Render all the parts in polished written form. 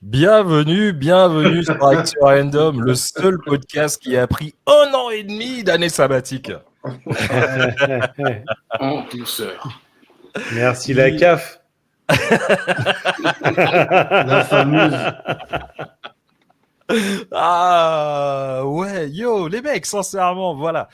Bienvenue sur Actu Random, le seul podcast qui a pris 1 an et demi d'année sabbatique. En douceur. Merci la CAF. La fameuse. Ah ouais, yo, les mecs, sincèrement, voilà.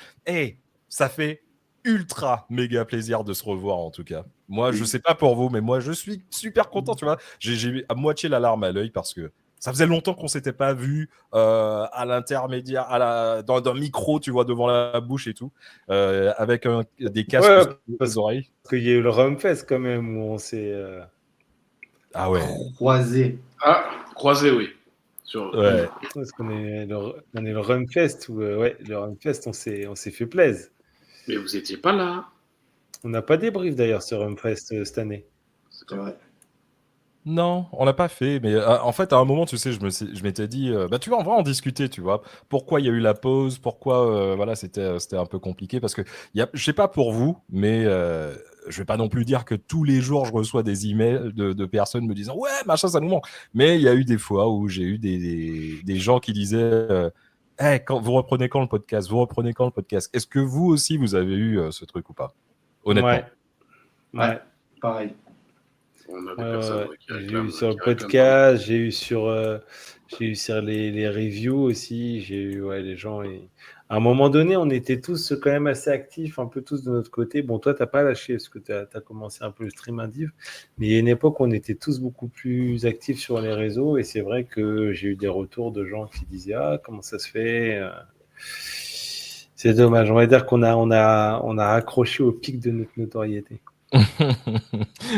Ça fait ultra méga plaisir de se revoir en tout cas. Moi, je sais pas pour vous, mais moi, je suis super content, tu vois. J'ai à moitié la larme à l'œil parce que ça faisait longtemps qu'on s'était pas vu à l'intermédiaire, dans un micro, tu vois, devant la bouche et tout, avec des casques Ouais, aux oreilles. Parce qu'il y a eu le Rumfest quand même où on s'est Ah ouais. Croisé. Ah, croisé, oui. Ouais. parce qu'on est le Rumfest où le Rumfest on s'est fait plaisir. Mais vous étiez pas là. On n'a pas débrief d'ailleurs sur Rumfest cette année. C'est vrai. Non, on l'a pas fait, mais en fait, à un moment, tu sais, je m'étais dit, tu vois, on va en discuter, tu vois. Pourquoi il y a eu la pause, pourquoi, voilà, c'était un peu compliqué, parce que je sais pas pour vous, mais je vais pas non plus dire que tous les jours je reçois des emails de personnes me disant, ouais, machin, ça nous manque. Mais il y a eu des fois où j'ai eu des gens qui disaient, hey, vous reprenez quand le podcast? Vous reprenez quand le podcast? Est-ce que vous aussi vous avez eu ce truc ou pas? Honnêtement. Ouais. Pareil. On a des personnes qui J'ai réclament. eu sur le podcast, j'ai eu sur les reviews aussi, j'ai eu les gens. À un moment donné, on était tous quand même assez actifs, un peu tous de notre côté. Bon, toi, t'as pas lâché parce que t'as commencé un peu le stream indiv, mais il y a une époque où on était tous beaucoup plus actifs sur les réseaux et c'est vrai que j'ai eu des retours de gens qui disaient comment ça se fait. C'est dommage. On va dire qu'on a accroché au pic de notre notoriété. Ouais,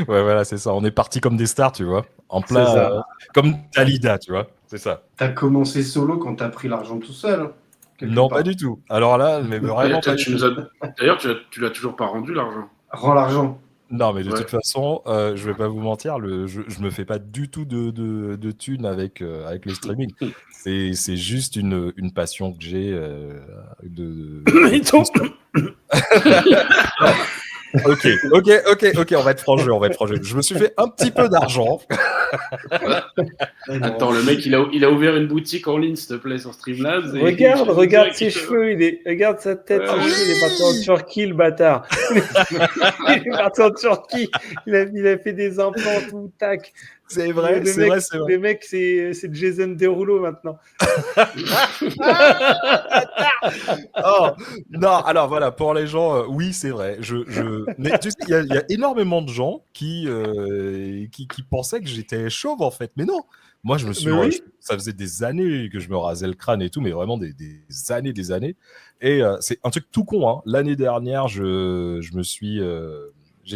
voilà, c'est ça. On est parti comme des stars, tu vois. En plein, comme Dalida, tu vois. C'est ça. T'as commencé solo quand t'as pris l'argent tout seul. Non, pas du tout. Alors là, mais vraiment pas du tout. D'ailleurs, tu l'as toujours pas rendu l'argent. Rends l'argent. Non, mais de toute façon, je vais pas vous mentir, je me fais pas du tout de thunes avec le streaming. C'est juste une passion que j'ai Ok, on va être franc jeu, Je me suis fait un petit peu d'argent. Attends, le mec, il a ouvert une boutique en ligne, s'il te plaît, sur Streamlabs. Regarde ses cheveux, regarde sa tête, ses cheveux, il est parti en Turquie, le bâtard. Il est parti en Turquie, il a fait des implants, tout, tac. C'est vrai, c'est vrai. Le mec, c'est Jason Derulo maintenant. Oh, non, alors voilà, pour les gens, oui, c'est vrai. Mais tu sais, il y a énormément de gens qui pensaient que j'étais chauve, en fait. Mais non, moi, ça faisait des années que je me rasais le crâne et tout, mais vraiment des années. Et c'est un truc tout con, hein. L'année dernière, j'étais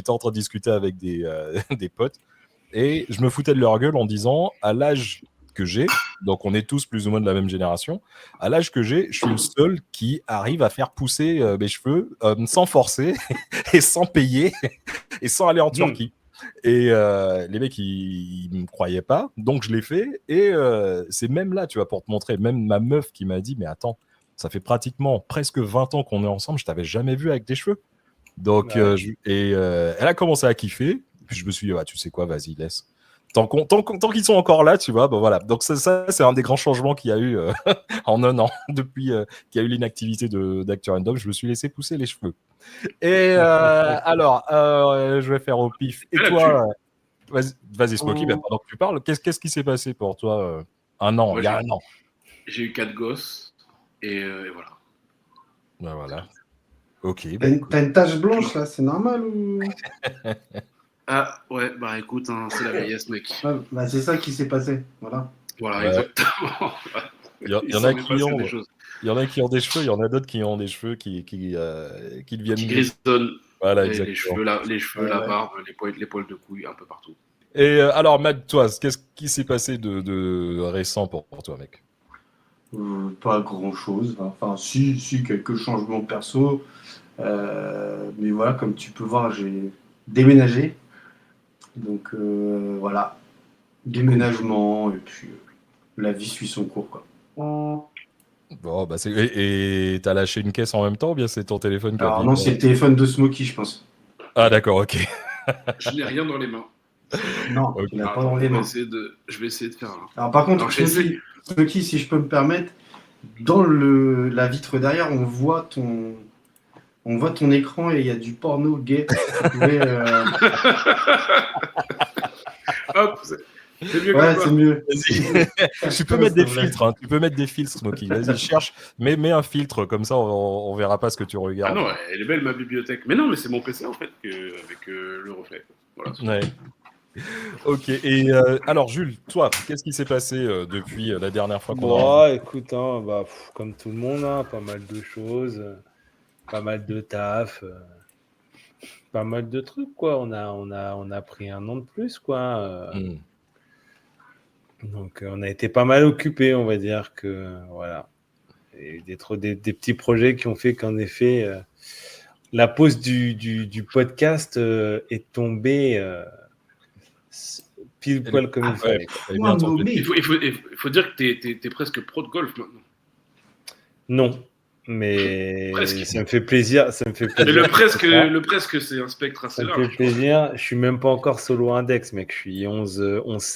en train de discuter avec des potes et je me foutais de leur gueule en disant, à l'âge que j'ai, donc on est tous plus ou moins de la même génération, à l'âge que j'ai, je suis le seul qui arrive à faire pousser mes cheveux sans forcer et sans payer et sans aller en Turquie. Et les mecs, ils me croyaient pas, donc je l'ai fait. Et c'est même là, tu vois, pour te montrer, même ma meuf qui m'a dit, mais attends, ça fait pratiquement presque 20 ans qu'on est ensemble, je t'avais jamais vu avec des cheveux. Donc, elle a commencé à kiffer. Puis je me suis dit, tu sais quoi, vas-y, laisse. Tant qu'ils sont encore là, tu vois, voilà. Donc ça c'est un des grands changements qu'il y a eu en un an, depuis qu'il y a eu l'inactivité d'Actu Random. Je me suis laissé pousser les cheveux. Et alors, je vais faire au pif. Et toi, vas-y Smokey, pendant que tu parles, qu'est-ce qui s'est passé pour toi il y a un an? J'ai eu 4 gosses, et voilà. Ben voilà. Ok. T'as une tache blanche là, c'est normal ou... Ah ouais, écoute, c'est la vieillesse, mec. C'est ça qui s'est passé, voilà. Voilà, exactement. Il y en a qui ont des cheveux, il y en a d'autres qui ont des cheveux qui deviennent... Qui grisonnent. Voilà, exactement. Les cheveux, la barbe, les poils de couilles, un peu partout. Et alors, Matt, toi, qu'est-ce qui s'est passé de récent pour toi, mec? Pas grand-chose. Enfin, si, quelques changements perso. Mais voilà, comme tu peux voir, j'ai déménagé. Donc voilà, déménagement, et puis la vie suit son cours, quoi. Bon, et t'as lâché une caisse en même temps ou bien c'est ton téléphone qui a Alors non, c'est le téléphone de Smokey, je pense. Ah d'accord, ok. Je n'ai rien dans les mains. Non, Ok. tu l'as pas Attends, dans les mains. je vais essayer de faire. Alors, par contre, Alors, j'essaie. Smoky, si je peux me permettre, dans la vitre derrière, on voit ton écran et il y a du porno gay. Tu pouvais, Hop, c'est mieux Ouais, comme c'est ça. mieux. Vas-y. Tu peux mettre des filtres, hein. Tu peux mettre des filtres, Smoky. Vas-y, cherche, mets un filtre, comme ça on verra pas ce que tu Ah regardes. non, elle est belle ma bibliothèque. Mais non, mais c'est mon PC en fait avec le reflet. Voilà. Ouais. Ok, et alors Jules, toi, qu'est-ce qui s'est passé depuis la dernière fois qu'on a Bon, écoute, hein, comme tout le monde, hein, pas mal de choses, pas mal de taf, pas mal de trucs, quoi. On a pris un an de plus, quoi. Donc, on a été pas mal occupés, on va dire que, voilà. Et des petits projets qui ont fait qu'en effet, la pause du podcast est tombée pile poil comme il fallait. Quoi. Elle est bien tombée. Il faut dire que t'es presque pro de golf maintenant. Non, mais Presque. ça me fait plaisir. Ça me fait Mais plaisir. le presque, c'est un spectre assez Ça me large. fait plaisir. Je suis même pas encore solo index, mec. Je suis 11-7. On Je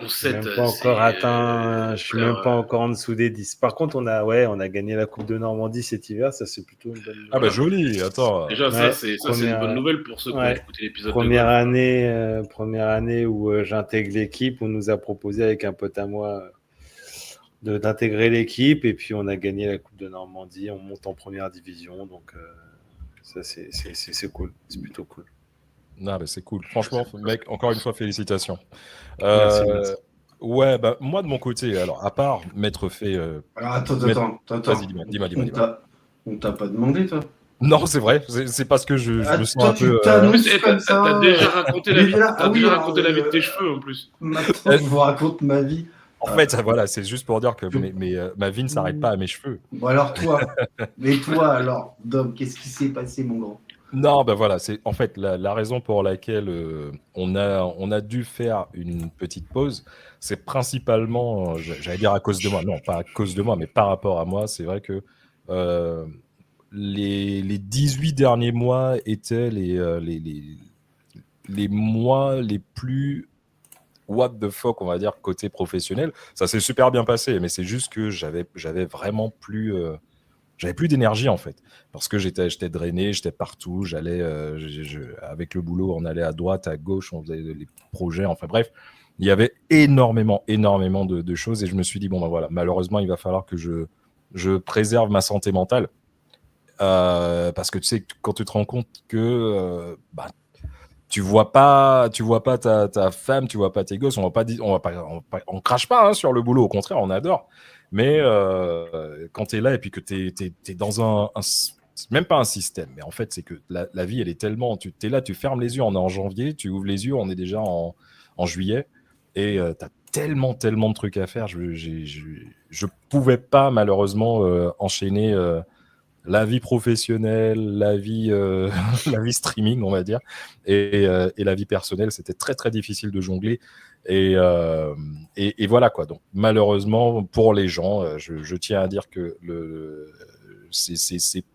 suis sait, même pas encore atteint. Je suis même pas encore en dessous des 10. Par contre, on a gagné la Coupe de Normandie cet hiver. Ça, c'est plutôt une bonne nouvelle. Ah bah joli, attends. Déjà, Ouais, c'est une bonne nouvelle pour ceux qui ont écouté l'épisode. Première année où j'intègre l'équipe. On nous a proposé avec un pote à moi d'intégrer l'équipe et puis on a gagné la Coupe de Normandie. On monte en première division. Donc, ça, c'est cool. C'est plutôt cool. Non, mais c'est cool. Franchement, mec, encore une fois, félicitations. Merci. Ouais, bah moi de mon côté, alors à part m'être fait. Alors, attends. Vas-y, dis-moi. On t'a pas demandé, toi. Non, c'est vrai. C'est parce que je me sens toi, un peu. tu t'annonces comme ça. T'as déjà raconté la vie de tes cheveux en plus. Maintenant, je vous raconte ma vie. En fait, voilà, c'est juste pour dire que ma vie ne s'arrête pas à mes cheveux. Bon, alors toi. Mais toi, alors, Dom, qu'est-ce qui s'est passé, mon grand? Non, ben voilà, c'est en fait la raison pour laquelle on a dû faire une petite pause, c'est principalement, j'allais dire à cause de moi, non pas à cause de moi, mais par rapport à moi, c'est vrai que les 18 derniers mois étaient les mois les plus what the fuck, on va dire, côté professionnel. Ça s'est super bien passé, mais c'est juste que j'avais vraiment plus... j'avais plus d'énergie en fait, parce que j'étais drainé, j'étais partout, j'allais avec le boulot, on allait à droite, à gauche, on faisait les projets, enfin bref, il y avait énormément de choses et je me suis dit bon ben voilà, malheureusement il va falloir que je préserve ma santé mentale parce que tu sais quand tu te rends compte que tu vois pas ta femme, tu vois pas tes gosses, on crache pas hein, sur le boulot, au contraire on adore. Mais quand tu es là et puis que tu es dans même pas un système, mais en fait, c'est que la vie, elle est tellement... Tu es là, tu fermes les yeux, on est en janvier, tu ouvres les yeux, on est déjà en juillet, et tu as tellement de trucs à faire. Je pouvais pas, malheureusement, enchaîner la vie professionnelle, la vie streaming, on va dire, et la vie personnelle. C'était très difficile de jongler. Et voilà quoi. Donc malheureusement pour les gens, je tiens à dire que c'est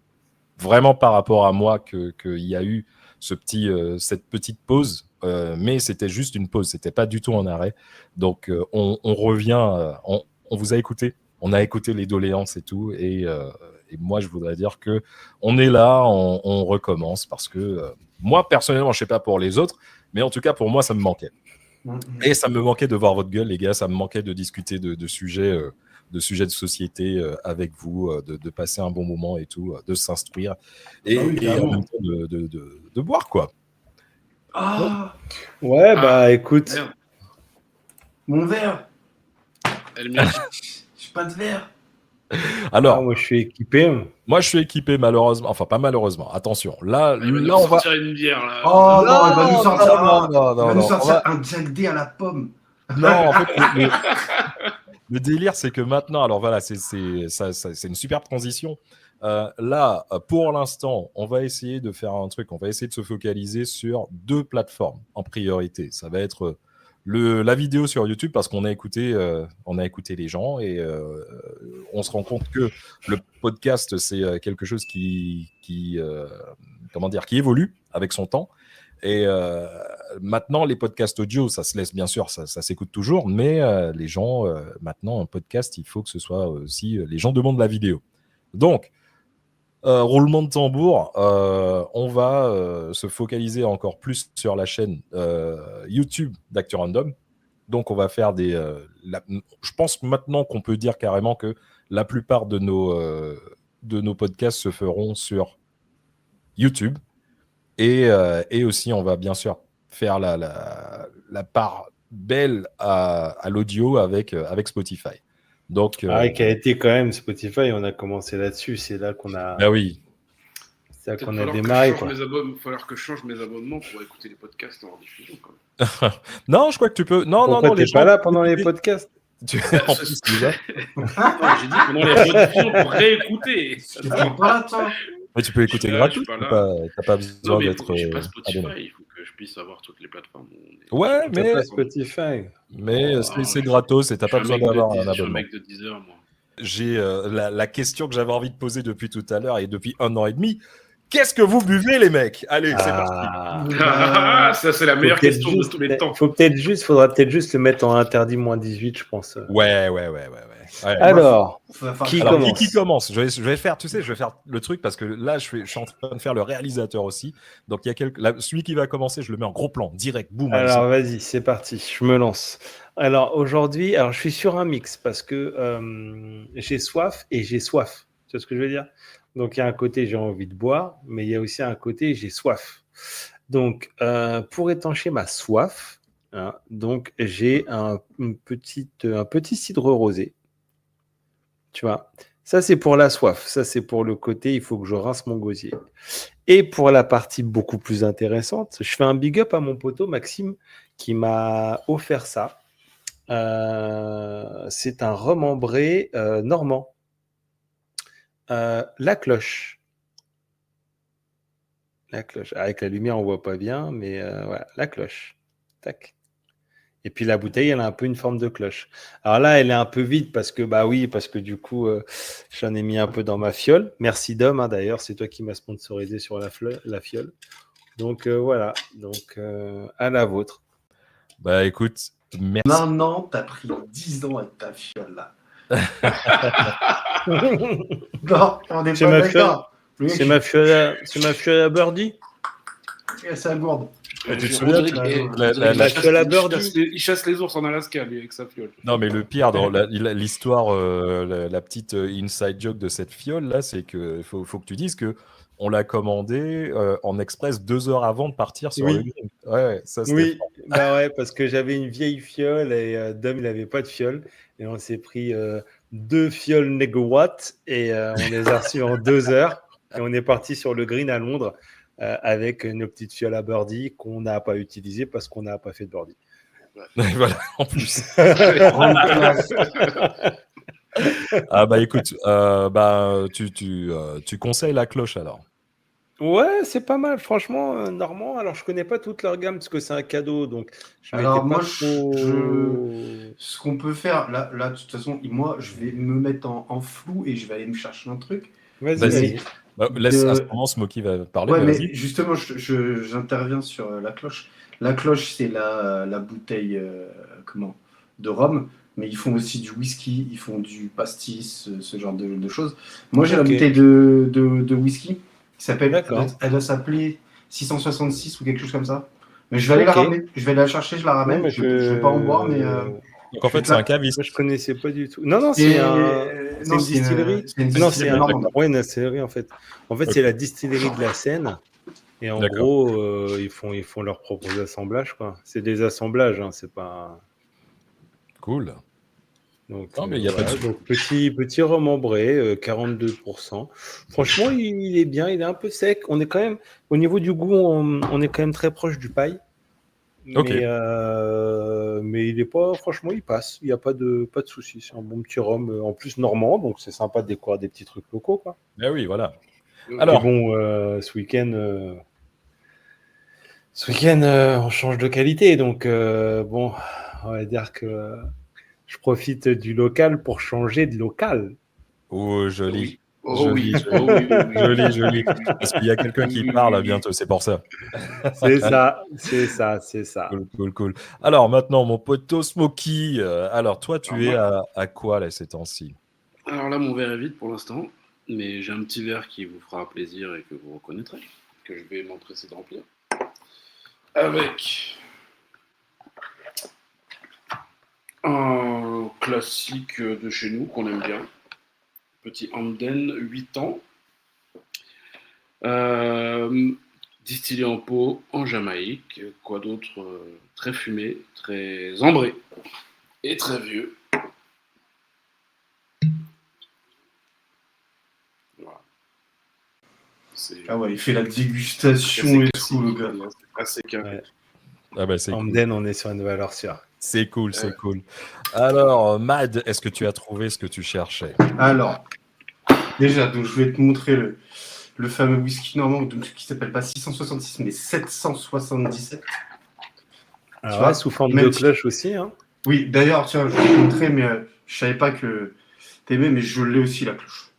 vraiment par rapport à moi qu'il y a eu cette petite pause, mais c'était juste une pause, c'était pas du tout en arrêt. Donc on revient, on vous a écouté, on a écouté les doléances et tout, et moi je voudrais dire que on est là, on recommence parce que moi personnellement, je sais pas pour les autres, mais en tout cas pour moi ça me manquait. Et ça me manquait de voir votre gueule, les gars. Ça me manquait de discuter de sujets de société avec vous, de passer un bon moment et tout, de s'instruire et en même temps de boire, quoi. Ah Ouais, écoute. Merde. Mon verre. Elle mérite. J'ai pas de verre. Alors, moi, je suis équipé. Moi, je suis équipé, malheureusement. Enfin, pas malheureusement. Attention. Là, on va sortir une bière. Là. Oh non, il va nous sortir, non, un Jack D à la pomme. Non, en fait, le délire, c'est que maintenant, alors voilà, c'est une superbe transition. Là, pour l'instant, on va essayer de faire un truc. On va essayer de se focaliser sur 2 plateformes en priorité. Ça va être la vidéo sur YouTube parce qu'on a écouté les gens et on se rend compte que le podcast, c'est quelque chose qui évolue avec son temps. Et maintenant, les podcasts audio, ça se laisse bien sûr, ça s'écoute toujours, mais les gens, maintenant, un podcast, il faut que ce soit aussi, les gens demandent la vidéo. Donc, roulement de tambour, on va se focaliser encore plus sur la chaîne YouTube d'Actu Random. Donc, on va faire je pense maintenant qu'on peut dire carrément que la plupart de nos podcasts se feront sur YouTube. Et aussi, on va bien sûr faire la part belle à l'audio avec Spotify. Donc, qui a été quand même Spotify, on a commencé là-dessus, c'est là qu'on a, bah oui. c'est là Peut-être qu'on a falloir démarré. que il va falloir que je change mes abonnements pour écouter les podcasts en diffusion. Quand même. Non, je crois que tu peux. Non, Pourquoi non, t'es les pas gens. là pendant les podcasts? En plus, déjà. Non, j'ai dit pendant les rediffusions pour réécouter. Tu n'es pas là, toi. Mais tu peux écouter Je suis là, gratos. je suis pas là. T'as pas Non, besoin mais il d'être faut que j'ai pas Spotify, abonné. il faut que je puisse avoir toutes les plateformes. Ouais, T'as mais pas Spotify. c'est gratos et t'as pas besoin d'avoir un Je suis un abonnement. mec de 10 heures, moi. J'ai la question que j'avais envie de poser depuis tout à l'heure et depuis 1 an et demi. Qu'est-ce que vous buvez, les mecs? Allez, c'est parti. Ça, c'est la meilleure question de tous les temps. Faudra peut-être juste le mettre en interdit moins 18, je pense. Ouais. Alors, qui Alors, commence? qui commence? Je vais faire, tu sais, je vais faire le truc parce que là, je suis en train de faire le réalisateur aussi. Donc, il y a celui qui va commencer, je le mets en gros plan, direct, boum. Alors, vas-y, c'est parti, je me lance. Alors, aujourd'hui, je suis sur un mix parce que j'ai soif et j'ai soif. Tu vois ce que je veux dire? Donc, il y a un côté, j'ai envie de boire, mais il y a aussi un côté, j'ai soif. Donc, pour étancher ma soif, hein, donc j'ai un petit cidre rosé. Tu vois, ça c'est pour la soif, ça c'est pour le côté, il faut que je rince mon gosier. Et pour la partie beaucoup plus intéressante, je fais un big up à mon poteau Maxime qui m'a offert ça. C'est un rhum ambré normand. La cloche. La cloche. Avec la lumière, on voit pas bien, mais voilà, la cloche. Tac. Et puis la bouteille, elle a un peu une forme de cloche. Alors là, elle est un peu vide parce que du coup, j'en ai mis un peu dans ma fiole. Merci Dom, hein, d'ailleurs, c'est toi qui m'as sponsorisé sur la fiole. Donc voilà, donc à la vôtre. Bah écoute, merci. Maintenant, t'as pris 10 ans avec ta fiole là. Non, on est pas d'accord. C'est ma fiole à birdie. C'est la gourde. Tu te souviens la fiole à birdie. Il chasse les ours en Alaska, lui, avec sa fiole. Non, mais le pire dans l'histoire, la petite inside joke de cette fiole là, c'est que faut que tu dises que on l'a commandé en express 2 heures avant de partir sur le green. Ouais, ça c'était. Oui, bah ouais, parce que j'avais une vieille fiole et Dom il avait pas de fiole et on s'est pris 2 fioles Negawatt et on les a reçues en 2 heures et on est parti sur le green à Londres avec nos petites fioles à birdie qu'on n'a pas utilisées parce qu'on n'a pas fait de birdie. Voilà, en plus. Ah bah écoute, tu conseilles la cloche alors? Ouais, c'est pas mal, franchement, Normand. Alors, je connais pas toute leur gamme parce que c'est un cadeau, donc je Alors, m'étais pas moi, trop... ce qu'on peut faire, là, de toute façon, moi, je vais me mettre en flou et je vais aller me chercher un truc. Vas-y. Bah, laisse à ce moment Smokey va parler. Ouais, mais vas-y. justement, j'interviens sur la cloche. La cloche, c'est la bouteille de rhum, mais ils font aussi du whisky, ils font du pastis, ce genre de choses. Moi, j'ai la bouteille de whisky qui s'appelle, elle doit s'appeler 666 ou quelque chose comme ça. Mais je vais aller la ramener, je vais aller la chercher, je la ramène. Non, je vais pas en boire, mais. Donc en fait, c'est un caviste. Moi, je connaissais pas du tout. Non, c'est une distillerie. Non, c'est une distillerie en fait. En fait, c'est la distillerie de la Seine. Et en gros, ils font leurs propres assemblages, quoi. C'est des assemblages, hein, c'est pas. Cool. Donc, non, mais il y a pas de... donc petit rhum ambré, 42%. Franchement, il est bien, il est un peu sec. On est quand même, au niveau du goût, on est quand même très proche du paille. Okay. Mais il est pas, franchement, il passe. Il n'y a pas de souci. C'est un bon petit rhum, en plus normand, donc c'est sympa de découvrir des petits trucs locaux, quoi. Eh oui, voilà. Alors, et bon, ce week-end, on change de qualité, donc bon, on va dire que je profite du local pour changer de local. Oh, joli. Oh oui, Joli, oh oui, oui, oui. joli, joli. Parce qu'il y a quelqu'un qui Oui, parle oui, oui. bientôt, c'est pour ça. C'est ça, c'est ça, c'est ça. Cool, cool, cool. Alors maintenant, mon poteau Smokey, alors toi, tu es à quoi là ces temps-ci? Alors là, mon verre est vide pour l'instant, mais j'ai un petit verre qui vous fera plaisir et que vous reconnaîtrez, que je vais m'empresser de remplir. Avec un classique de chez nous qu'on aime bien, petit Hamden 8 ans, distillé en pot en Jamaïque, quoi d'autre, très fumé, très ambré et très vieux. Voilà. Ah ouais, il fait la dégustation et tout, le gars. C'est assez carré. Ouais. Ah bah c'est cool. Hamden, on est sur une valeur sûre. C'est cool, c'est cool. Alors, Mad, est-ce que tu as trouvé ce que tu cherchais? Alors, déjà, donc, je vais te montrer le fameux whisky normand, donc, qui s'appelle pas 666, mais 777. Alors, Tu vois, sous forme même de si- cloche aussi. Hein. Oui, d'ailleurs, tiens, je vais te montrer, mais je savais pas que t'aimais, mais je l'ai aussi, la cloche.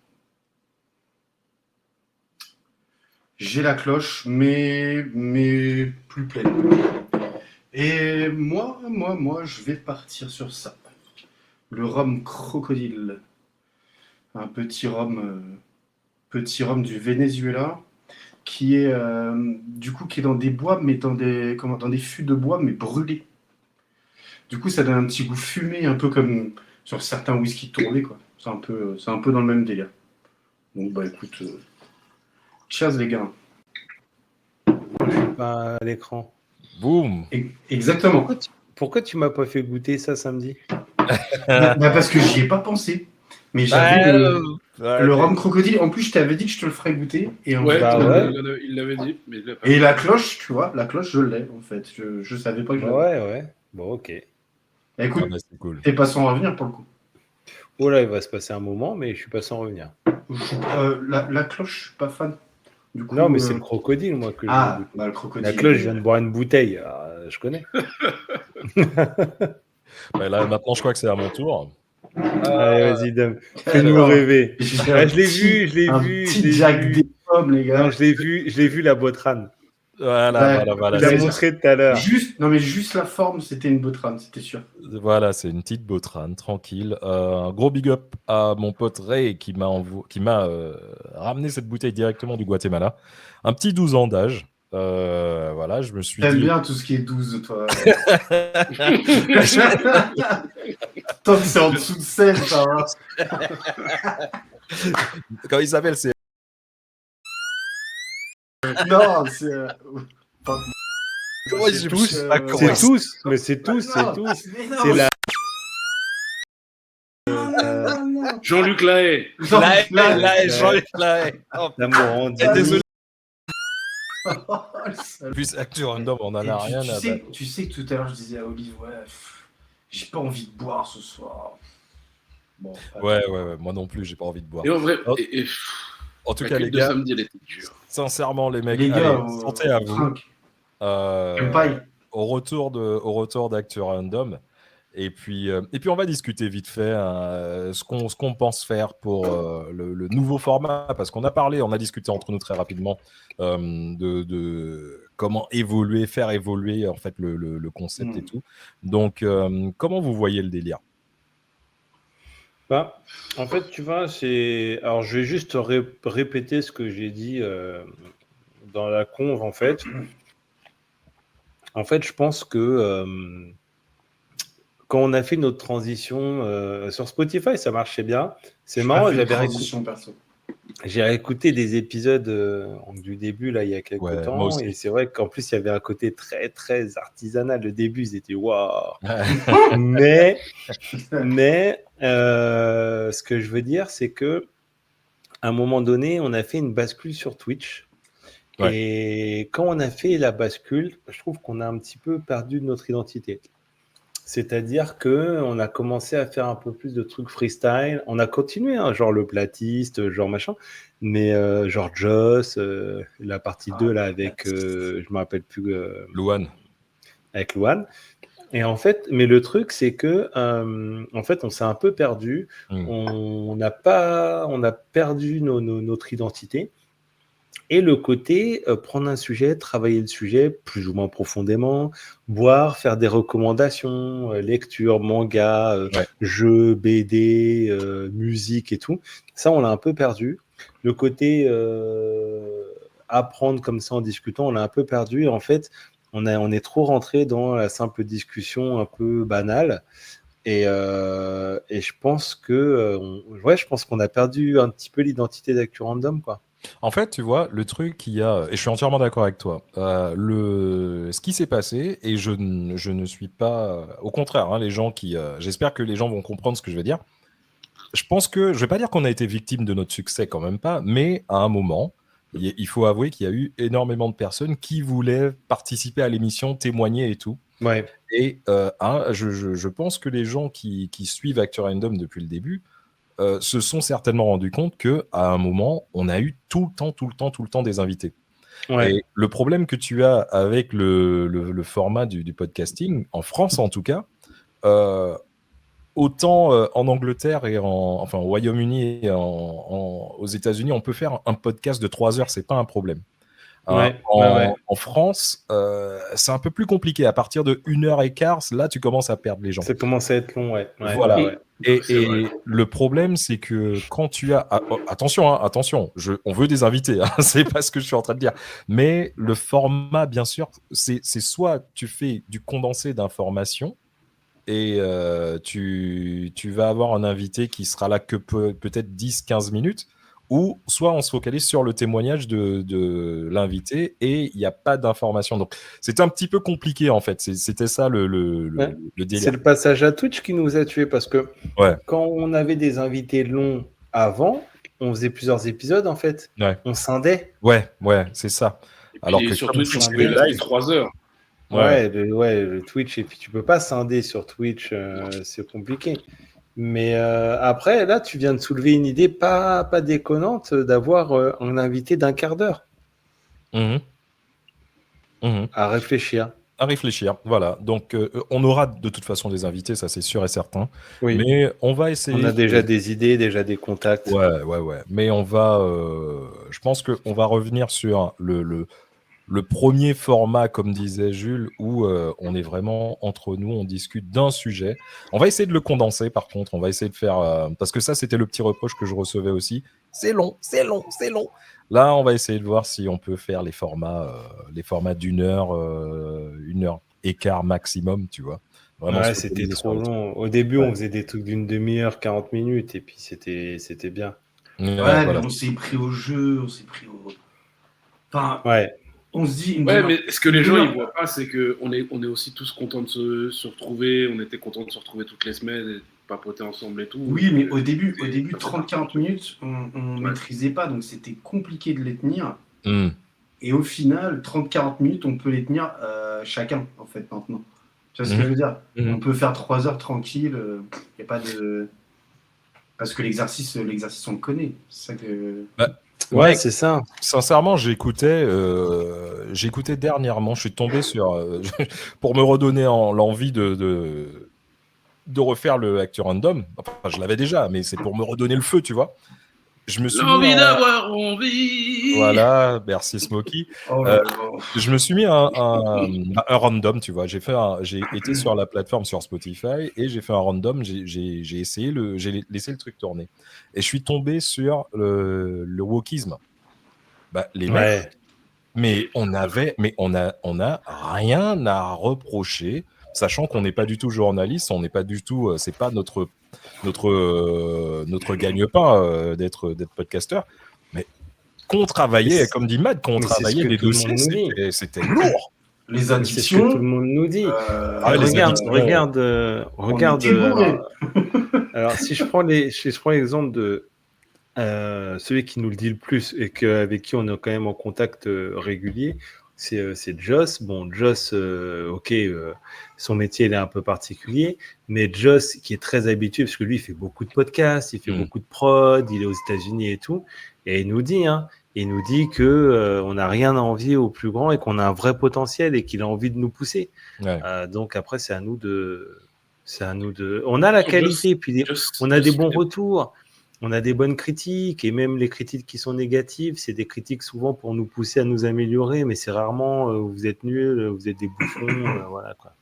J'ai la cloche, mais plus pleine. Et moi, je vais partir sur ça. Le rhum crocodile. Un petit rhum du Venezuela qui est du coup qui est dans des bois, mais dans des fûts de bois, mais brûlés. Du coup, ça donne un petit goût fumé, un peu comme sur certains whisky tournés, quoi. C'est un peu dans le même délire. Donc bah écoute, cheers les gars. Pas à l'écran. Boum! Exactement. Pourquoi tu m'as pas fait goûter ça samedi? Bah, parce que j'y ai pas pensé. Mais j'avais le rhum crocodile. En plus, je t'avais dit que je te le ferais goûter. Et en Ouais, fait, Bah ouais. il l'avait dit. Mais il l'a pas et fait. la cloche, tu vois, la cloche, je l'ai en fait. Je savais pas que je l'avais. Ouais. Bon, ok. Bah, écoute, Ah bah c'est cool. t'es pas sans revenir pour le coup. Oh là, il va se passer un moment, mais je suis pas sans revenir. La cloche, je suis pas fan. Du coup, Non, mais c'est le crocodile, moi, que je veux Ah, goûter. bah le crocodile. La cloche, je viens de boire une bouteille. Je connais. Bah, là, maintenant, je crois que c'est à mon tour. Allez, vas-y, Dame. Fais-nous Alors, rêver. j'ai Ah, un je l'ai petit- vu, un petit Jack des pommes, les gars. Non, je l'ai vu, la Botrane. Voilà. Il l'a c'est- montré tout à l'heure. Juste la forme, c'était une Botrane, c'était sûr. Voilà, c'est une petite Botrane, tranquille. Un gros big up à mon pote Ray qui m'a ramené cette bouteille directement du Guatemala. Un petit 12 ans d'âge. Voilà, je me suis T'aimes dit. bien tout ce qui est 12, toi. Tant que c'est en dessous de 16, ça va. Comment il s'appelle? C'est Non, c'est. Enfin, Comment c'est je tous, sais pas comment C'est il tous, mais c'est tous, c'est non, tous. mais non, C'est la. non. Jean-Luc Lahaye. Jean-Luc Lahaye. Oh, L'amour en putain, désolé. Oh, le salaud. Plus Actu Random, on en Et a rien à battre. tu sais que tout à l'heure, je disais à Olive, ouais, j'ai pas envie de boire ce soir. Bon, Ouais, moi non plus, j'ai pas envie de boire. Et en vrai, Oh. et, En tout la cas, cuite les de gars, samedi, elle était dure. sincèrement, les mecs, les allez, gars, santé à on vous. trinque. Euh, Paille. au retour d'Actu Random. Et puis, on va discuter vite fait ce qu'on pense faire pour le nouveau format, parce qu'on a discuté entre nous très rapidement de comment faire évoluer en fait le concept et tout. Donc, comment vous voyez le délire? Bah, en fait, tu vois, alors, je vais juste répéter ce que j'ai dit dans la conve, en fait. En fait, je pense que quand on a fait notre transition sur Spotify, ça marchait bien. C'est marrant, j'ai réécouté des épisodes du début, là, il y a quelques Ouais, moi temps, aussi. et c'est vrai qu'en plus, il y avait un côté très, très artisanal. Le début, ils étaient waouh. Mais ce que je veux dire, c'est que à un moment donné, on a fait une bascule sur Twitch. Ouais. Et quand on a fait la bascule, je trouve qu'on a un petit peu perdu notre identité. C'est-à-dire qu'on a commencé à faire un peu plus de trucs freestyle. On a continué, hein, genre le platiste, genre machin. Mais genre Joss, la partie 2 là avec, je ne me rappelle plus. Louane. Avec Louane. Et en fait, mais le truc, c'est que, en fait, on s'est un peu perdu. Mm. On a perdu notre identité. Et le côté prendre un sujet, travailler le sujet plus ou moins profondément, boire, faire des recommandations, lecture, manga, Ouais. jeux, BD, musique et tout. Ça, on l'a un peu perdu. Le côté apprendre comme ça en discutant, on l'a un peu perdu. Et en fait, on est trop rentré dans la simple discussion un peu banale. Et je pense je pense qu'on a perdu un petit peu l'identité d'Actu Random, quoi. En fait, tu vois, le truc qu'il y a, et je suis entièrement d'accord avec toi, ce qui s'est passé, et je ne suis pas, au contraire, hein, les gens qui, j'espère que les gens vont comprendre ce que je veux dire. Je pense que, je vais pas dire qu'on a été victime de notre succès, quand même pas, mais à un moment, il faut avouer qu'il y a eu énormément de personnes qui voulaient participer à l'émission, témoigner et tout. Ouais. Et je pense que les gens qui suivent Actu Random depuis le début se sont certainement rendus compte qu'à un moment, on a eu tout le temps des invités. Ouais. Et le problème que tu as avec le format du podcasting, en France en tout cas, autant en Angleterre et au Royaume-Uni et aux États-Unis, on peut faire un podcast de 3 heures, c'est pas un problème. Ouais. En France, c'est un peu plus compliqué. À partir de 1h15, là, tu commences à perdre les gens. Ça commence à être long, ouais. Voilà. Ouais. Et vrai. le problème, c'est que quand tu as... attention, on veut des invités, hein, c'est pas ce que je suis en train de dire. Mais le format, bien sûr, c'est soit tu fais du condensé d'informations et tu vas avoir un invité qui sera là que peut-être 10-15 minutes, ou soit on se focalise sur le témoignage de l'invité et il n'y a pas d'informations. Donc, c'était un petit peu compliqué, en fait. C'était ça Ouais. le délire. C'est le passage à Twitch qui nous a tués parce que Ouais. quand on avait des invités longs avant, on faisait plusieurs épisodes en fait. Ouais. On scindait. Ouais, c'est ça. Et Alors puis que surtout, comme tu c'est pouvais live, rester 3 heures. ouais. Le Twitch. Et puis tu peux pas scinder sur Twitch, c'est compliqué. Mais après, là, tu viens de soulever une idée pas déconnante d'avoir un invité d'un quart d'heure Mhm. Mhm. à réfléchir. À réfléchir, voilà. Donc, on aura de toute façon des invités, ça c'est sûr et certain. Oui. Mais on va essayer. On a déjà des idées, déjà des contacts. Ouais. Mais on va. Je pense qu'on va revenir sur le premier format, comme disait Jules, où on est vraiment entre nous, on discute d'un sujet. On va essayer de le condenser, par contre. On va essayer de faire. Parce que ça, c'était le petit reproche que je recevais aussi. C'est long. Là, on va essayer de voir si on peut faire les formats d'1 heure, 1 heure et quart maximum, tu vois. Vraiment Ouais, se c'était focaliser sur trop les trucs. long. Au début, Ouais. on faisait des trucs d'une demi-heure, 40 minutes, et puis c'était bien. Ouais, Ouais, voilà. mais on s'est pris au jeu, on s'est pris au. Enfin, Ouais, on se dit. Ouais, mais ce que les gens Non. ils voient pas, c'est qu'on est aussi tous contents de se retrouver. On était contents de se retrouver toutes les semaines et de papoter ensemble et tout. Oui, mais au début, C'est- 30-40 minutes, on maîtrisait pas, donc c'était compliqué de les tenir. Hmm. Et au final, 30-40 minutes, on peut les tenir chacun, en fait, maintenant. Tu vois ce que je veux dire? Mhm. On peut faire 3 heures tranquille, y a pas de. Parce que l'exercice, on le connaît. C'est ça que. ouais, Mec, c'est ça. sincèrement, j'écoutais dernièrement, je suis tombé sur, pour me redonner l'envie de refaire le Actu Random. Enfin, je l'avais déjà, mais c'est pour me redonner le feu, tu vois. Je me suis mis L'envie d'avoir envie. Voilà, merci Smokey. Oh là là. Je me suis mis un random, tu vois. J'ai été sur la plateforme sur Spotify et j'ai fait un random. J'ai essayé j'ai laissé le truc tourner et je suis tombé sur le wokisme. Bah, les mecs, Ouais. mais on a rien à reprocher, sachant qu'on n'est pas du tout journaliste, on n'est pas du tout, c'est pas notre gagne-pain d'être podcasteur, mais qu'on travaillait, comme dit Matt, qu'on mais c'est ce travaillait que les tout le dossiers, monde nous dit. c'était lourd. Les C'est ce que addictions. tout le monde nous dit. Ah, les regarde, addictions. regarde. était bourrés. Alors, si je prends l'exemple de celui qui nous le dit le plus et avec qui on est quand même en contact régulier, c'est Joss. Bon, Joss, ok, son métier il est un peu particulier, mais Joss qui est très habitué, parce que lui il fait beaucoup de podcasts, il fait beaucoup de prod, il est aux États-Unis et tout, et il nous dit, hein, et il nous dit que on n'a rien à envier au plus grand et qu'on a un vrai potentiel et qu'il a envie de nous pousser. Ouais. Donc après, c'est à nous de. On a la qualité, puis on a des bons retours, on a des bonnes critiques, et même les critiques qui sont négatives, c'est des critiques souvent pour nous pousser à nous améliorer, mais c'est rarement vous êtes nuls, vous êtes des bouffons, voilà quoi.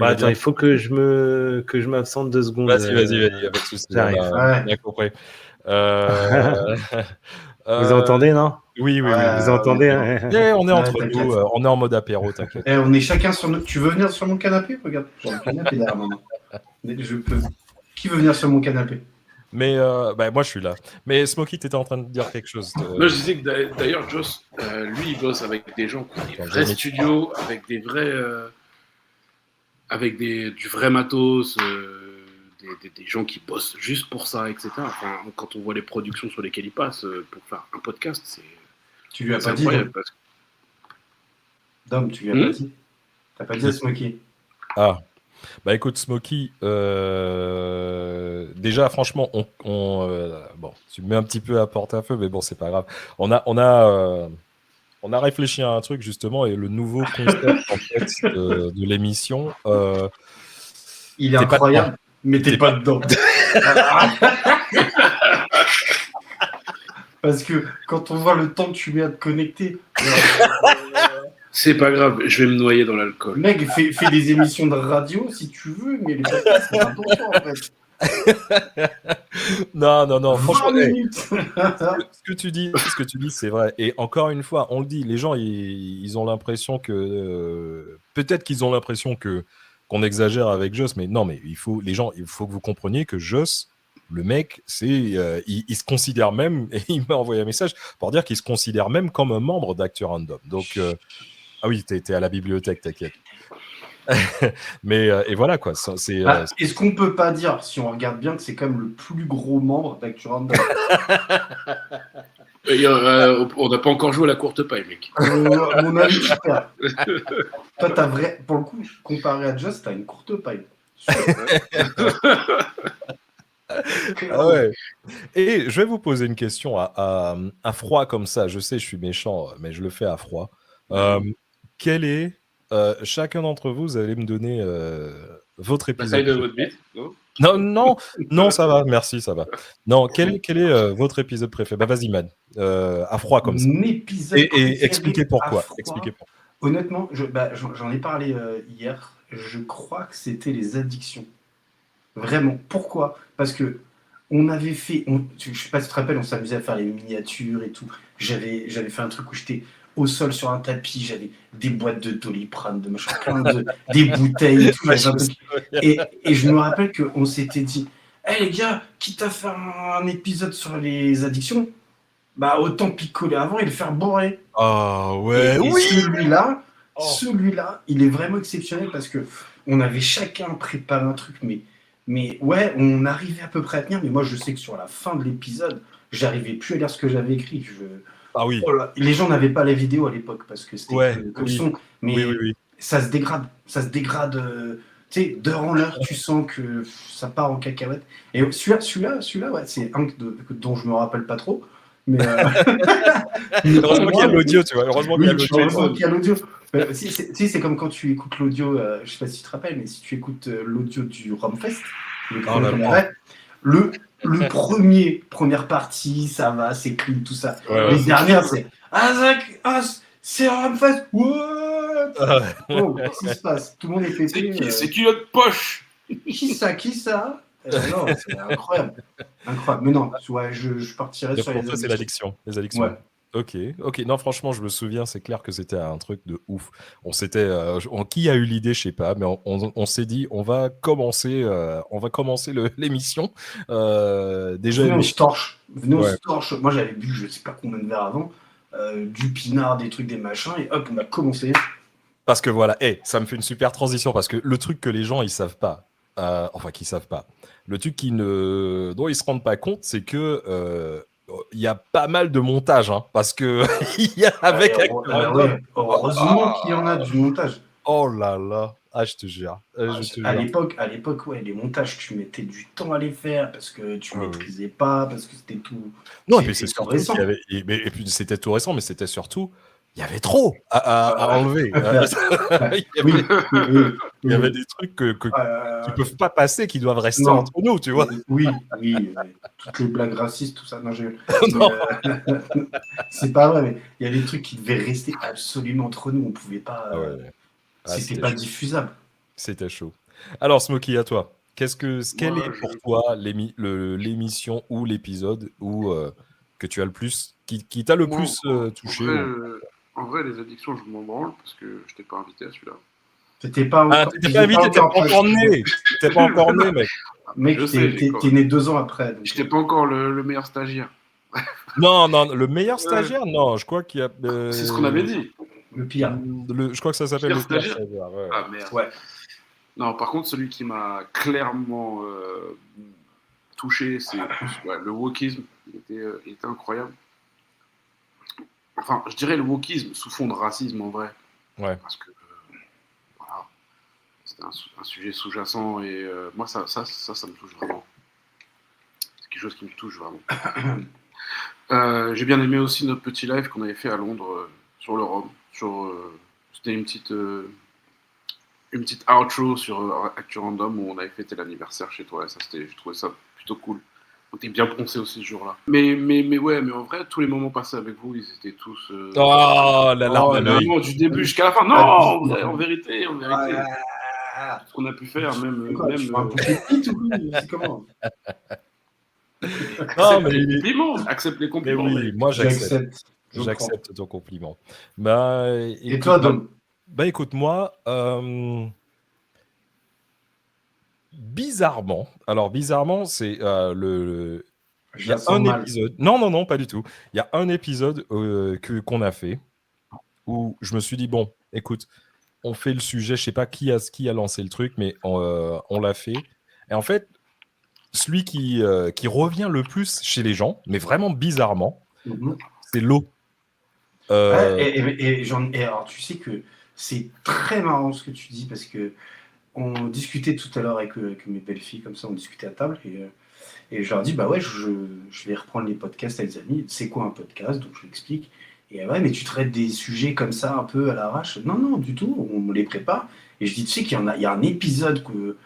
Attends, il faut que je m'absente 2 secondes. Vas-y, il n'y a pas de souci. J'arrive. Bien compris. Vous entendez, non? Oui. Vous entendez, on est entre nous, on est en mode apéro, t'inquiète. On est chacun sur notre... Tu veux venir sur mon canapé? Regarde, j'ai un canapé derrière moi. Je peux... Qui veut venir sur mon canapé? Mais moi, je suis là. Mais Smokey, tu étais en train de dire quelque chose. Moi, je disais que d'ailleurs, Joss, lui, il bosse avec des gens qui ont des vrais studios, avec des vrais... avec du vrai matos, des gens qui bossent juste pour ça, etc. Enfin, quand on voit les productions sur lesquelles il passe pour faire un podcast, c'est... Tu lui as pas dit, Dom, tu lui as pas dit. T'as pas dit à Smokey. Ah, bah écoute, Smokey, déjà, franchement, bon, tu me mets un petit peu à porte-à-feu, mais bon, c'est pas grave. On a réfléchi à un truc, justement, et le nouveau concept, en fait, de l'émission... il est incroyable, mais t'es pas dedans. Parce que quand on voit le temps que tu mets à te connecter... C'est pas grave, je vais me noyer dans l'alcool. Mec, fais des émissions de radio si tu veux, mais les podcasts, c'est pas pour toi, en fait. Non, franchement, ce que tu dis, c'est vrai. Et encore une fois, on le dit, les gens, ils ont l'impression que... peut-être qu'ils ont l'impression qu'on exagère avec Joss, mais non, mais il faut que vous compreniez que Joss, le mec, il se considère même, et il m'a envoyé un message pour dire qu'il se considère même comme un membre d'Acteur Random. Donc, ah oui, t'es à la bibliothèque, t'inquiète. Mais et voilà quoi. Est-ce qu'on peut pas dire, si on regarde bien, que c'est quand même le plus gros membre d'Acteur Random? On n'a pas encore joué à la courte paille, mec. Mon avis, super. Toi, t'as pour le coup, comparé à Joss, t'as une courte paille. Ah ouais. Et je vais vous poser une question à froid comme ça. Je sais, je suis méchant, mais je le fais à froid. Quel est chacun d'entre vous, allez me donner votre épisode. La taille de votre bite, non, ça va, merci, ça va. Non, quel est votre épisode préféré? Bah vas-y, man, à froid comme ça. Et expliquez pourquoi. Honnêtement, j'en ai parlé hier. Je crois que c'était les addictions. Vraiment. Pourquoi? Parce que on avait fait, je sais pas si tu te rappelles, on s'amusait à faire les miniatures et tout. J'avais fait un truc où j'étais au sol sur un tapis, j'avais des boîtes de Doliprane, de machin, des bouteilles et tout. Et je me rappelle qu'on s'était dit, hey, les gars, quitte à faire un épisode sur les addictions, bah autant picoler avant et le faire bourrer. Ah ouais, et celui-là, il est vraiment exceptionnel parce que on avait chacun préparé un truc, mais ouais, on arrivait à peu près à tenir, mais moi je sais que sur la fin de l'épisode, j'arrivais plus à lire ce que j'avais écrit. Ah oui. Oh là, les gens n'avaient pas les vidéos à l'époque parce que c'était que le son, mais oui. ça se dégrade, tu sais, d'heure en heure, tu sens que ça part en cacahuète. Et celui-là, ouais, c'est un dont je me rappelle pas trop. Mais heureusement qu'il y a l'audio, tu vois. Heureusement qu'il y a l'audio. Si, c'est comme quand tu écoutes l'audio, je sais pas si tu te rappelles, mais si tu écoutes l'audio du Romfest, le première partie, ça va, c'est clean, tout ça. Ouais, les dernières, c'est c'est Romfest, what? Oh, qu'est-ce qui se passe? Tout le monde est pété. C'est qui notre poche? Qui ça? Non, c'est incroyable. Mais non, ouais, je partirais sur les addictions. C'est l'addiction, les addictions. Ouais. Ok. Non, franchement, je me souviens, c'est clair que c'était un truc de ouf. Qui a eu l'idée, je sais pas, mais on s'est dit, on va commencer l'émission. Déjà. Venez, on se torche. Moi, j'avais bu, je sais pas combien de verres avant, du pinard, des trucs, des machins, et hop, on a commencé. Parce que voilà, ça me fait une super transition, parce que le truc que les gens, ils savent pas, qu'ils savent pas, le truc dont ils se rendent pas compte, c'est que il y a pas mal de montage, hein, parce que il y a heureusement qu'il y en a du montage. Oh là là. Ah, je te jure. Je te À jure. l'époque, ouais, les montages, tu mettais du temps à les faire parce que tu Ouais, ouais. maîtrisais pas, parce que c'était tout, Non, et puis c'est c'était tout surtout qu'il récent. y avait. Et puis c'était tout récent, mais c'était surtout. Il y avait trop à enlever. Il y Oui, avait, oui, oui, il y avait oui. des trucs qui Euh, peuvent pas passer, qui doivent rester non, entre nous, tu vois. oui, toutes les blagues racistes, tout ça, non, mais Non. c'est pas vrai, mais il y a des trucs qui devaient rester absolument entre nous, on pouvait pas, Ah ouais. Ah, c'était c'était pas chaud. diffusable. C'était chaud. Alors, Smokey, à toi. Quelle Moi, est pour toi l'émission ou l'épisode que tu as le plus, qui t'a le moi, plus en touché vrai, ou... en vrai, les addictions, je m'en branle parce que je t'ai pas invité à celui-là. T'étais pas Ah, encore, t'étais pas j'étais pas invité, t'es pas encore encore né. T'es pas encore né, mec. Je mec, sais, t'es né 2 ans après. Donc, j'étais pas encore le meilleur stagiaire. Non, non, le meilleur Ouais. stagiaire, non, je crois qu'il y a... C'est ce qu'on avait dit. le pire. je crois que ça s'appelle Pire le pire stagiaire. stagiaire. Ouais. Ah merde. Ouais. Non, par contre, celui qui m'a clairement touché, c'est le wokisme. Il était incroyable. Enfin, je dirais le wokisme sous fond de racisme en vrai. Ouais. Parce que voilà, c'était un sujet sous-jacent et moi, ça me touche vraiment. C'est quelque chose qui me touche vraiment. J'ai bien aimé aussi notre petit live qu'on avait fait à Londres sur le Rhum. C'était une petite outro sur Actu Random où on avait fêté l'anniversaire chez toi et ça, je trouvais ça plutôt cool. On était bien poncé aussi ce jour-là. Mais ouais, mais en vrai, tous les moments passés avec vous, ils étaient tous. Oh, la larme à l'œil. Vraiment, du début jusqu'à la fin. Non, en vérité. Ah, Ce qu'on a pu faire, c'est quoi, tu fais un bouquet de pite ou c'est comment? Non, Accepte les mais compliments. oui, moi j'accepte. J'accepte. Je prends. J'accepte ton compliment. Bah, Et écoute, toi, Dom? écoute, moi, bizarrement, c'est il Je y la a sens un mal. épisode. Non, non, non, pas du tout. Il y a un épisode qu'on a fait où je me suis dit bon, écoute, on fait le sujet. Je sais pas qui a lancé le truc, mais on l'a fait. Et en fait, celui qui revient le plus chez les gens, mais vraiment bizarrement, Mhm. c'est l'eau. Ouais, et alors, tu sais que c'est très marrant ce que tu dis parce que on discutait tout à l'heure avec mes belles-filles, comme ça, on discutait à table et je leur dis, bah ouais, je vais reprendre les podcasts à les amis. C'est quoi un podcast? Donc je l'explique. Et ouais, mais tu traites des sujets comme ça un peu à l'arrache? Non, non, du tout, on me les prépare. Et je dis, tu sais il y a un épisode que,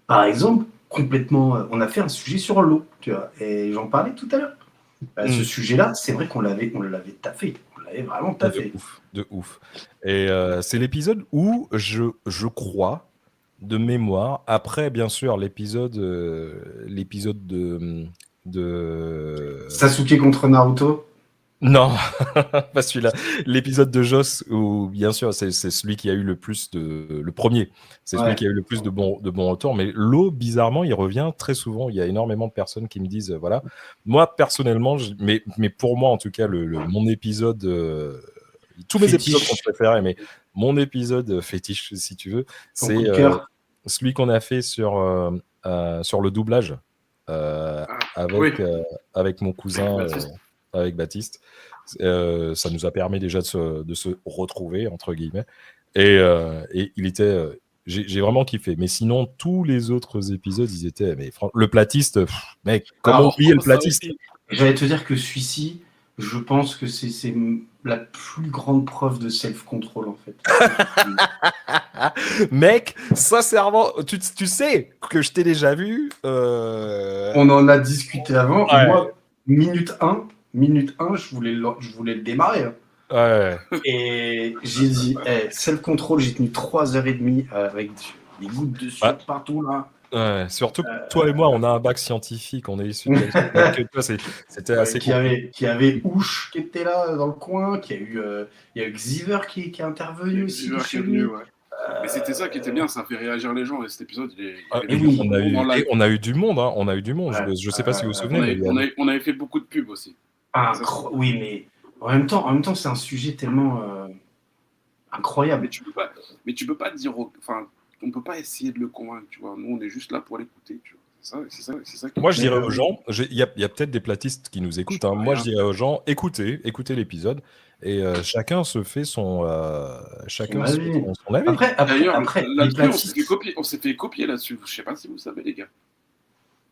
par exemple, complètement, on a fait un sujet sur l'eau, tu vois, et j'en parlais tout à l'heure. Ce sujet-là, c'est vrai qu'on l'avait taffé, on l'avait vraiment De taffé. ouf, de ouf. Et c'est l'épisode où je crois, de mémoire, après bien sûr l'épisode de... Sasuke contre Naruto. Non, pas celui-là. L'épisode de Joss où bien sûr c'est celui qui a eu le plus le premier. C'est celui Ouais. qui a eu le plus de bons retours. Mais l'eau, bizarrement, il revient très souvent. Il y a énormément de personnes qui me disent voilà. Moi personnellement, mais pour moi en tout cas mon épisode. Tous mes épisodes sont Fétiche. préférés, mais mon épisode fétiche, si tu veux, Ton c'est coup de cœur. celui qu'on a fait sur le doublage euh, Oui. avec mon cousin, Baptiste. avec Baptiste. Ça nous a permis déjà de se retrouver, entre guillemets. Et il était... j'ai vraiment kiffé. Mais sinon, tous les autres épisodes, ils étaient... Mais le platiste, mec, comment Alors, oublier le platiste? j'allais te dire que celui-ci, je pense que c'est la plus grande preuve de self-control, en fait. Mec, sincèrement, tu sais que je t'ai déjà vu. On en a discuté avant. Ouais. Moi, minute 1, je voulais le démarrer. Hein. Ouais. Et j'ai dit, self-control, j'ai tenu 3h30 avec des gouttes de sueur partout, là. Ouais, surtout que toi et moi, on a un bac scientifique, on est issus de la même que toi, c'était assez compliqué. Qui avait Ouche qui était là dans le coin, il y a eu Xiver qui est intervenu aussi. Xiver qui est venu, ouais. Mais c'était ça qui était bien, ça fait réagir les gens. Et cet épisode, on a eu du monde, hein, on a eu du monde. Ouais. Je sais pas si vous vous souvenez, on avait fait beaucoup de pubs aussi. Oui, mais en même temps, c'est un sujet tellement incroyable. Mais tu peux pas dire, enfin, on peut pas essayer de le convaincre, tu vois. Nous, on est juste là pour l'écouter, tu vois. C'est ça qui- Moi, je dirais aux gens, il y a peut-être des platistes qui nous écoutent. Hein. Moi, je dirais aux gens, écoutez l'épisode et chacun se fait son Son avis. son avis. D'ailleurs, les là-dessus, platistes on s'est fait copier là-dessus. Je sais pas si vous savez, les gars.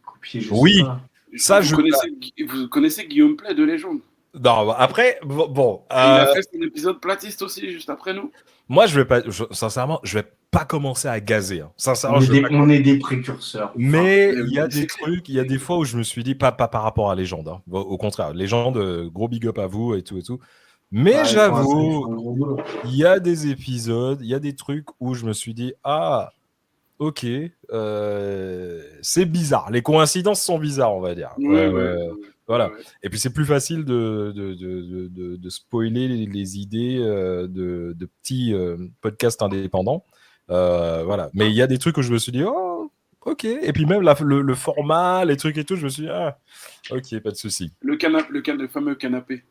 copiés, je Oui. sais pas. Ça, Vous connaissez Guillaume Play de Légende. Non, après, bon. Il a fait son épisode platiste aussi, juste après nous. Moi, sincèrement, je vais pas commencer à gazer. Hein. Sincèrement, On est des précurseurs. Mais Enfin, il y a des trucs, il y a des fois où je me suis dit, pas par rapport à Légende. Hein. Au contraire, Légende, gros big up à vous et tout et tout. Mais Ouais, j'avoue, ils font un gros boulot. il y a des épisodes, il y a des trucs où je me suis dit, ah, ok, c'est bizarre. Les coïncidences sont bizarres, on va dire. Voilà. Ouais. Et puis c'est plus facile de spoiler les idées de petits podcasts indépendants. Voilà. Mais il y a des trucs où je me suis dit, oh, ok. Et puis même le format, les trucs et tout, je me suis dit, ah, ok, pas de souci. Le fameux canapé.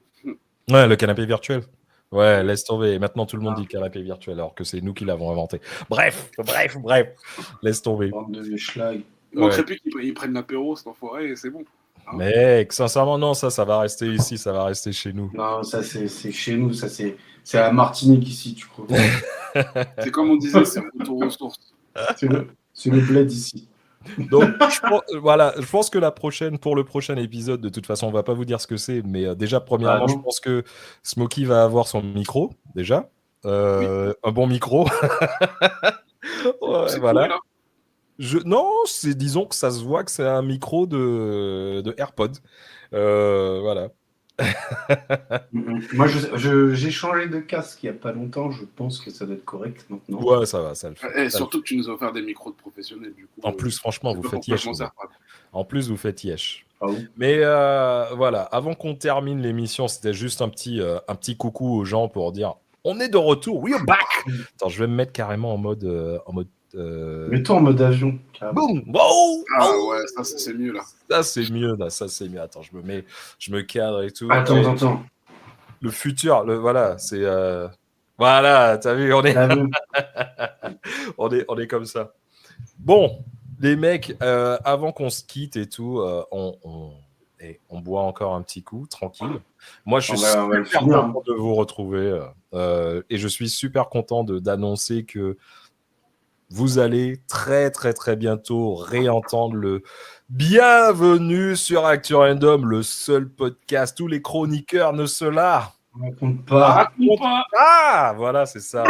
Ouais, le canapé virtuel. Ouais, laisse tomber. Maintenant, tout le monde dit canapé virtuel, alors que c'est nous qui l'avons inventé. Bref. Laisse tomber. Bande de schlag. Il manquerait plus qu'ils prennent l'apéro, cet enfoiré, et c'est bon. Mec, sincèrement, non, ça va rester ici, ça va rester chez nous. Non, ça c'est chez nous, ça c'est à la Martinique ici, tu crois. C'est comme on disait, c'est un retour aux sources. C'est le bled ici. Donc, je pense que pour le prochain épisode, de toute façon, on va pas vous dire ce que c'est, mais déjà, premièrement, je pense que Smokey va avoir son micro, déjà. Un bon micro. Ouais, voilà. Non, disons que ça se voit que c'est un micro de AirPod. Voilà. Moi, j'ai changé de casque il n'y a pas longtemps. Je pense que ça doit être correct maintenant. Ouais, ça va, ça le fait. Et surtout que tu nous as offert des micros de professionnels, du coup. En plus, franchement, vous faites yesh. En plus, vous faites yesh. Ah oui. Mais voilà, avant qu'on termine l'émission, c'était juste un petit coucou aux gens pour dire on est de retour, we are back. Attends, je vais me mettre carrément en mode. Mets-toi en mode avion. Boum, wow, ouais, ça c'est mieux là. Ça c'est mieux là, ça c'est mieux. Attends, je me cadre et tout. Attends. Le futur, voilà, c'est voilà, t'as vu, on est comme ça. Bon, les mecs, avant qu'on se quitte et tout, on boit encore un petit coup, tranquille. Moi, je suis super content de vous retrouver et je suis super content d'annoncer que vous allez très très très bientôt réentendre le Bienvenue sur Actu Random, le seul podcast où les chroniqueurs ne se la raconte pas. Ah, voilà, c'est ça.